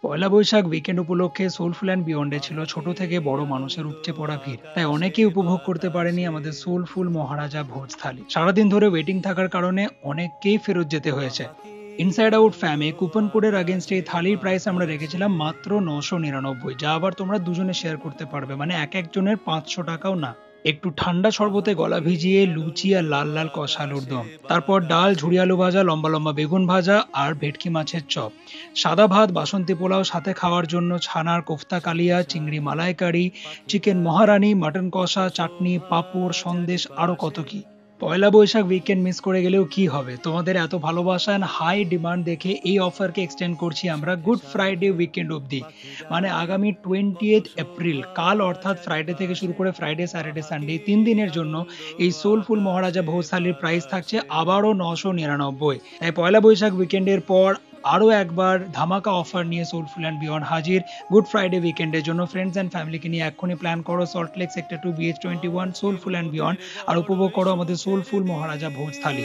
পয়লা Boishakh weekend উপলক্ষে soulful and বিয়ন্ডে ছিল ছোট থেকে বড় মানুষের উপচে পড়া ভিড়, তাই অনেকেই উপভোগ করতে পারেনি আমাদের সোলফুল মহারাজা ভোজ থালি। সারাদিন ধরে ওয়েটিং থাকার কারণে অনেককেই ফেরত যেতে হয়েছে। ইনসাইড আউট ফ্যামে কুপন কোডের আগেনস্টে এই থালির প্রাইস আমরা রেখেছিলাম মাত্র 999, যা আবার তোমরা দুজনে শেয়ার করতে পারবে, মানে এক একজনের 500 টাকাও না। একটু ঠান্ডা শরবতে গলা ভিজিয়ে লুচি আর লাল লাল কষা আলুর দম, তারপর ডাল, ঝুড়ি আলু ভাজা, লম্বা লম্বা বেগুন ভাজা আর ভেটকি মাছের চপ, সাদা ভাত, বাসন্তী পোলাও, সাথে খাওয়ার জন্য ছানার কোফতা কালিয়া, চিংড়ি মালাইকারি, চিকেন মহারানি, মাটন কষা, চাটনি, পাঁপড়, সন্দেশ, আরো কত কি। পয়লা বৈশাখ উইকেন্ড মিস করে গেলেও কি হবে, তোমাদের এত ভালোবাসা এন্ড হাই ডিমান্ড দেখে এই অফারকে এক্সটেন্ড করছি আমরা গুড ফ্রাইডে উইকেন্ড অবধি। মানে আগামী 20 এপ্রিল, কাল অর্থাৎ ফ্রাইডে থেকে শুরু করে ফ্রাইডে, স্যাটারডে, সানডে 3 দিনের জন্য এই সোলফুল মহারাজা ভোজ থালির প্রাইস থাকছে আবারও 999। তাই পয়লা বৈশাখ উইকেন্ডের পর আরো একবার ধামাকা অফার নিয়ে সোলফুল অ্যান্ড বিয়ন্ড হাজির গুড ফ্রাইডে উইকেন্ডের জন্য। ফ্রেন্ডস অ্যান্ড ফ্যামিলিকে নিয়ে এক্ষুনি প্ল্যান করো Salt Lake sector 2 BH21 Soulful and Beyond, আর উপভোগ করো আমাদের সোলফুল মহারাজা ভোজ থালি।